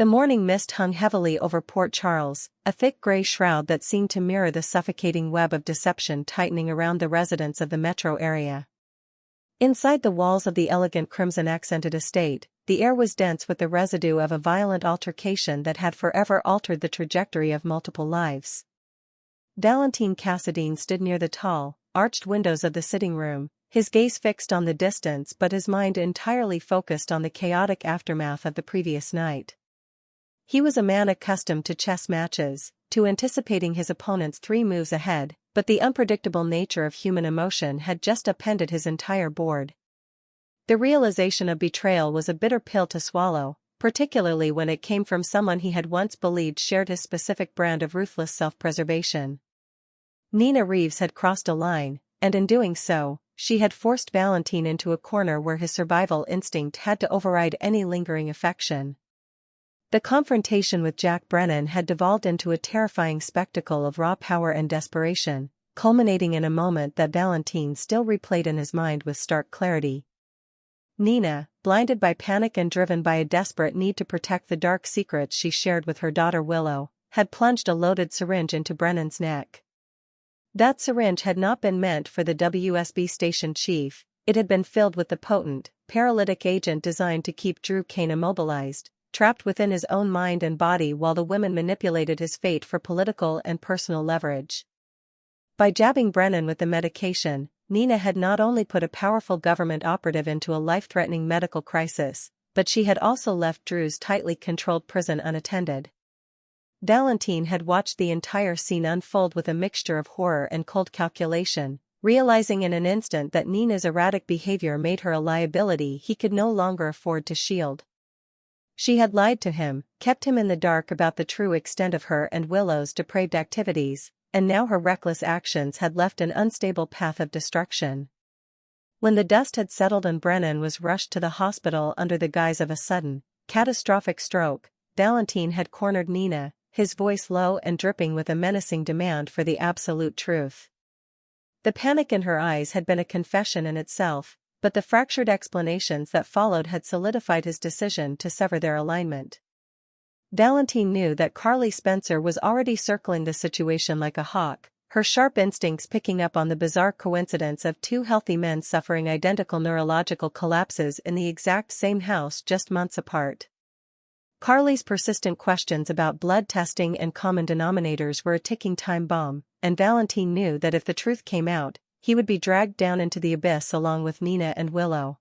The morning mist hung heavily over Port Charles, a thick gray shroud that seemed to mirror the suffocating web of deception tightening around the residents of the metro area. Inside the walls of the elegant crimson-accented estate, the air was dense with the residue of a violent altercation that had forever altered the trajectory of multiple lives. Valentin Cassadine stood near the tall, arched windows of the sitting room, his gaze fixed on the distance but his mind entirely focused on the chaotic aftermath of the previous night. He was a man accustomed to chess matches, to anticipating his opponent's 3 moves ahead, but the unpredictable nature of human emotion had just upended his entire board. The realization of betrayal was a bitter pill to swallow, particularly when it came from someone he had once believed shared his specific brand of ruthless self-preservation. Nina Reeves had crossed a line, and in doing so, she had forced Valentin into a corner where his survival instinct had to override any lingering affection. The confrontation with Jack Brennan had devolved into a terrifying spectacle of raw power and desperation, culminating in a moment that Valentin still replayed in his mind with stark clarity. Nina, blinded by panic and driven by a desperate need to protect the dark secrets she shared with her daughter Willow, had plunged a loaded syringe into Brennan's neck. That syringe had not been meant for the WSB station chief, it had been filled with the potent, paralytic agent designed to keep Cain immobilized, trapped within his own mind and body while the women manipulated his fate for political and personal leverage. By jabbing Brennan with the medication, Nina had not only put a powerful government operative into a life-threatening medical crisis, but she had also left Drew's tightly controlled prison unattended. Valentin had watched the entire scene unfold with a mixture of horror and cold calculation, realizing in an instant that Nina's erratic behavior made her a liability he could no longer afford to shield. She had lied to him, kept him in the dark about the true extent of her and Willow's depraved activities, and now her reckless actions had left an unstable path of destruction. When the dust had settled and Brennan was rushed to the hospital under the guise of a sudden, catastrophic stroke, Valentin had cornered Nina, his voice low and dripping with a menacing demand for the absolute truth. The panic in her eyes had been a confession in itself, but the fractured explanations that followed had solidified his decision to sever their alignment. Valentin knew that Carly Spencer was already circling the situation like a hawk, her sharp instincts picking up on the bizarre coincidence of 2 healthy men suffering identical neurological collapses in the exact same house just months apart. Carly's persistent questions about blood testing and common denominators were a ticking time bomb, and Valentin knew that if the truth came out, he would be dragged down into the abyss along with Nina and Willow.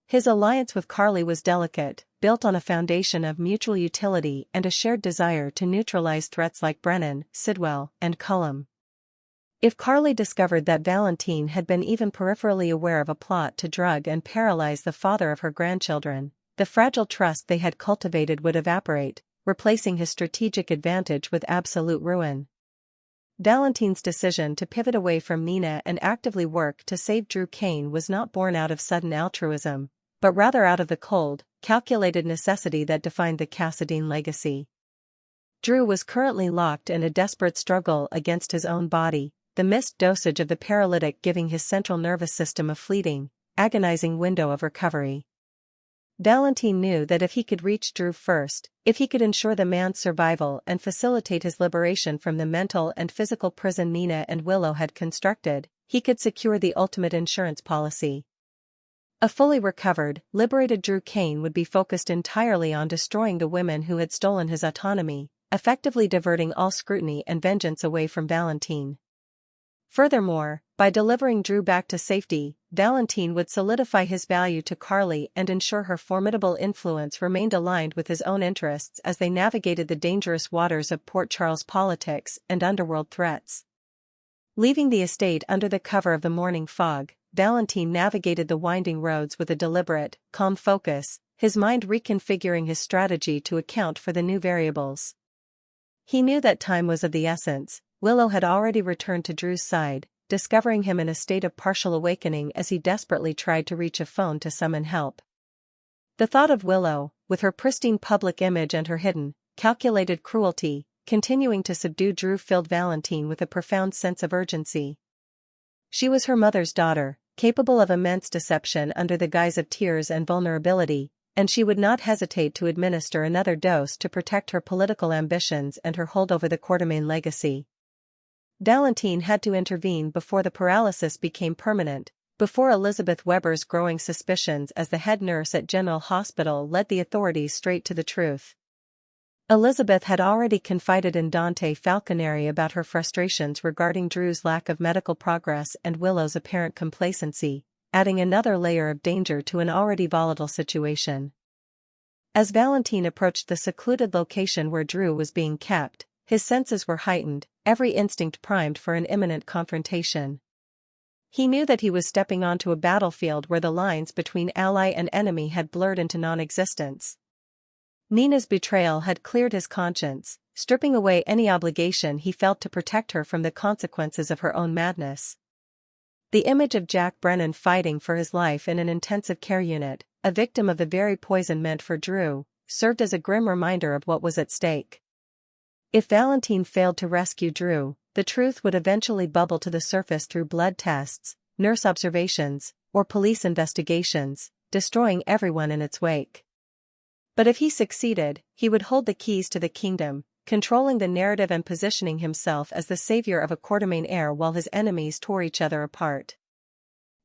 His alliance with Carly was delicate, built on a foundation of mutual utility and a shared desire to neutralize threats like Brennan, Sidwell, and Cullum. If Carly discovered that Valentin had been even peripherally aware of a plot to drug and paralyze the father of her grandchildren, the fragile trust they had cultivated would evaporate, replacing his strategic advantage with absolute ruin. Valentin's decision to pivot away from Nina and actively work to save Cain was not born out of sudden altruism, but rather out of the cold, calculated necessity that defined the Cassadine legacy. Drew was currently locked in a desperate struggle against his own body, the missed dosage of the paralytic giving his central nervous system a fleeting, agonizing window of recovery. Valentin knew that if he could reach Drew first, if he could ensure the man's survival and facilitate his liberation from the mental and physical prison Nina and Willow had constructed, he could secure the ultimate insurance policy. A fully recovered, liberated Cain would be focused entirely on destroying the women who had stolen his autonomy, effectively diverting all scrutiny and vengeance away from Valentin. Furthermore, by delivering Drew back to safety, Valentin would solidify his value to Carly and ensure her formidable influence remained aligned with his own interests as they navigated the dangerous waters of Port Charles politics and underworld threats. Leaving the estate under the cover of the morning fog, Valentin navigated the winding roads with a deliberate, calm focus, his mind reconfiguring his strategy to account for the new variables. He knew that time was of the essence. Willow had already returned to Drew's side, discovering him in a state of partial awakening as he desperately tried to reach a phone to summon help. The thought of Willow, with her pristine public image and her hidden, calculated cruelty, continuing to subdue Drew filled Valentin with a profound sense of urgency. She was her mother's daughter, capable of immense deception under the guise of tears and vulnerability, and she would not hesitate to administer another dose to protect her political ambitions and her hold over the Quartermain legacy. Valentin had to intervene before the paralysis became permanent, before Elizabeth Weber's growing suspicions as the head nurse at General Hospital led the authorities straight to the truth. Elizabeth had already confided in Dante Falconeri about her frustrations regarding Drew's lack of medical progress and Willow's apparent complacency, adding another layer of danger to an already volatile situation. As Valentin approached the secluded location where Drew was being kept, his senses were heightened, every instinct primed for an imminent confrontation. He knew that he was stepping onto a battlefield where the lines between ally and enemy had blurred into non-existence. Nina's betrayal had cleared his conscience, stripping away any obligation he felt to protect her from the consequences of her own madness. The image of Jack Brennan fighting for his life in an intensive care unit, a victim of the very poison meant for Drew, served as a grim reminder of what was at stake. If Valentin failed to rescue Drew, the truth would eventually bubble to the surface through blood tests, nurse observations, or police investigations, destroying everyone in its wake. But if he succeeded, he would hold the keys to the kingdom, controlling the narrative and positioning himself as the savior of a Quartermain heir while his enemies tore each other apart.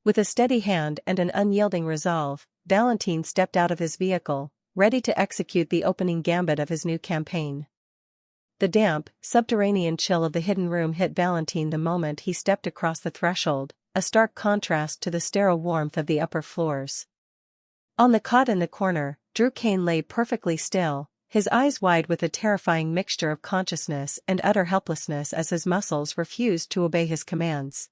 With a steady hand and an unyielding resolve, Valentin stepped out of his vehicle, ready to execute the opening gambit of his new campaign. The damp, subterranean chill of the hidden room hit Valentin the moment he stepped across the threshold, a stark contrast to the sterile warmth of the upper floors. On the cot in the corner, Drew Cain lay perfectly still, his eyes wide with a terrifying mixture of consciousness and utter helplessness as his muscles refused to obey his commands.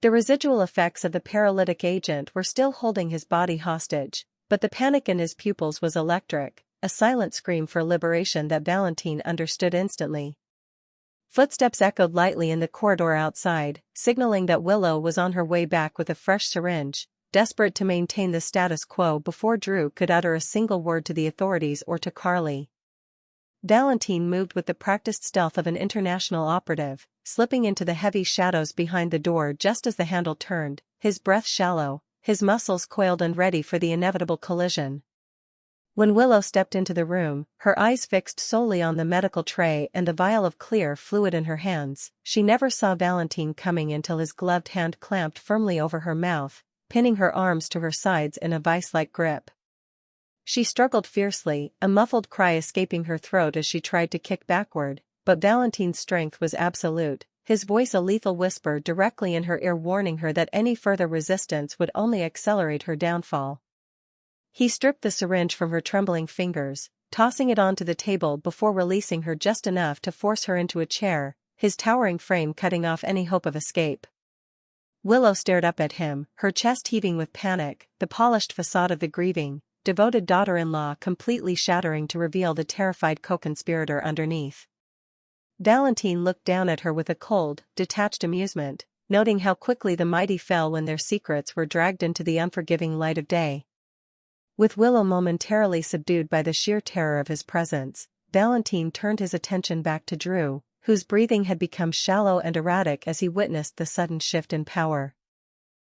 The residual effects of the paralytic agent were still holding his body hostage, but the panic in his pupils was electric, a silent scream for liberation that Valentin understood instantly. Footsteps echoed lightly in the corridor outside, signaling that Willow was on her way back with a fresh syringe, desperate to maintain the status quo before Drew could utter a single word to the authorities or to Carly. Valentin moved with the practiced stealth of an international operative, slipping into the heavy shadows behind the door just as the handle turned, his breath shallow, his muscles coiled and ready for the inevitable collision. When Willow stepped into the room, her eyes fixed solely on the medical tray and the vial of clear fluid in her hands, she never saw Valentin coming until his gloved hand clamped firmly over her mouth, pinning her arms to her sides in a vice-like grip. She struggled fiercely, a muffled cry escaping her throat as she tried to kick backward, but Valentin's strength was absolute, his voice a lethal whisper directly in her ear warning her that any further resistance would only accelerate her downfall. He stripped the syringe from her trembling fingers, tossing it onto the table before releasing her just enough to force her into a chair, his towering frame cutting off any hope of escape. Willow stared up at him, her chest heaving with panic, the polished facade of the grieving, devoted daughter-in-law completely shattering to reveal the terrified co-conspirator underneath. Valentin looked down at her with a cold, detached amusement, noting how quickly the mighty fell when their secrets were dragged into the unforgiving light of day. With Willow momentarily subdued by the sheer terror of his presence, Valentin turned his attention back to Drew, whose breathing had become shallow and erratic as he witnessed the sudden shift in power.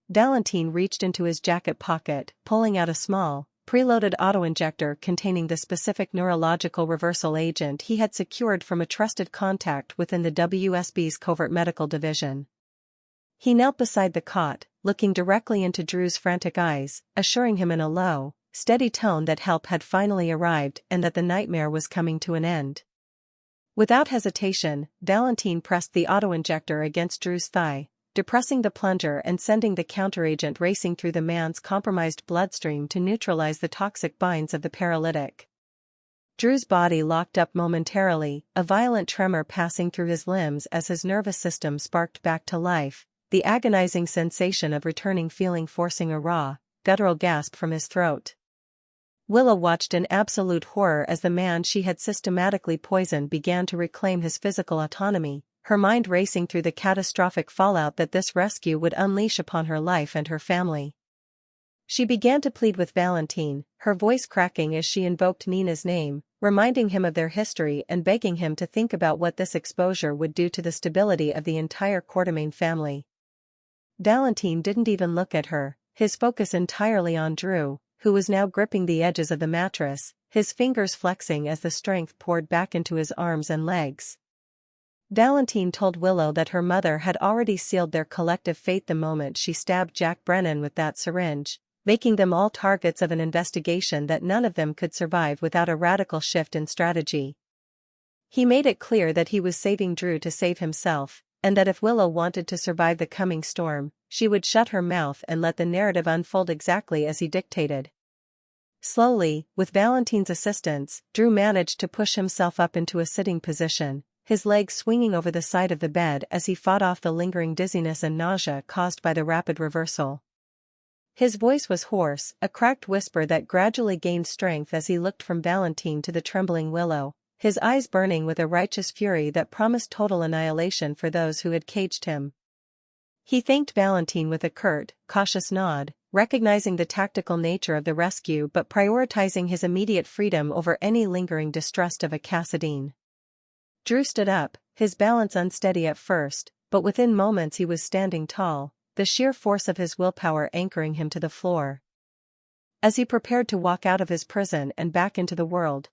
Valentin reached into his jacket pocket, pulling out a small, preloaded autoinjector containing the specific neurological reversal agent he had secured from a trusted contact within the WSB's covert medical division. He knelt beside the cot, looking directly into Drew's frantic eyes, assuring him in a low, steady tone that help had finally arrived and that the nightmare was coming to an end. Without hesitation, Valentin pressed the autoinjector against Drew's thigh, depressing the plunger and sending the counteragent racing through the man's compromised bloodstream to neutralize the toxic binds of the paralytic. Drew's body locked up momentarily, a violent tremor passing through his limbs as his nervous system sparked back to life, the agonizing sensation of returning feeling forcing a raw, guttural gasp from his throat. Willow watched in absolute horror as the man she had systematically poisoned began to reclaim his physical autonomy, her mind racing through the catastrophic fallout that this rescue would unleash upon her life and her family. She began to plead with Valentin, her voice cracking as she invoked Nina's name, reminding him of their history and begging him to think about what this exposure would do to the stability of the entire Quartermain family. Valentin didn't even look at her, his focus entirely on Drew, who was now gripping the edges of the mattress, his fingers flexing as the strength poured back into his arms and legs. Valentin told Willow that her mother had already sealed their collective fate the moment she stabbed Jack Brennan with that syringe, making them all targets of an investigation that none of them could survive without a radical shift in strategy. He made it clear that he was saving Drew to save himself, and that if Willow wanted to survive the coming storm, she would shut her mouth and let the narrative unfold exactly as he dictated. Slowly, with Valentin's assistance, Drew managed to push himself up into a sitting position, his legs swinging over the side of the bed as he fought off the lingering dizziness and nausea caused by the rapid reversal. His voice was hoarse, a cracked whisper that gradually gained strength as he looked from Valentin to the trembling Willow, his eyes burning with a righteous fury that promised total annihilation for those who had caged him. He thanked Valentin with a curt, cautious nod, recognizing the tactical nature of the rescue but prioritizing his immediate freedom over any lingering distrust of a Cassadine. Drew stood up, his balance unsteady at first, but within moments he was standing tall, the sheer force of his willpower anchoring him to the floor. As he prepared to walk out of his prison and back into the world,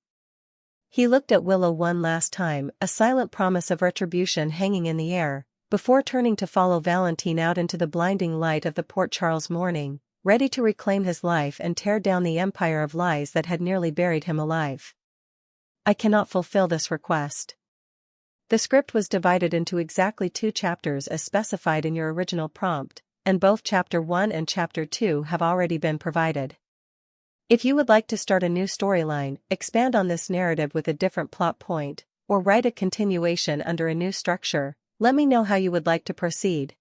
he looked at Willow one last time, a silent promise of retribution hanging in the air, before turning to follow Valentin out into the blinding light of the Port Charles morning, ready to reclaim his life and tear down the empire of lies that had nearly buried him alive. I cannot fulfill this request. The script was divided into exactly 2 chapters as specified in your original prompt, and both Chapter 1 and Chapter 2 have already been provided. If you would like to start a new storyline, expand on this narrative with a different plot point, or write a continuation under a new structure, let me know how you would like to proceed.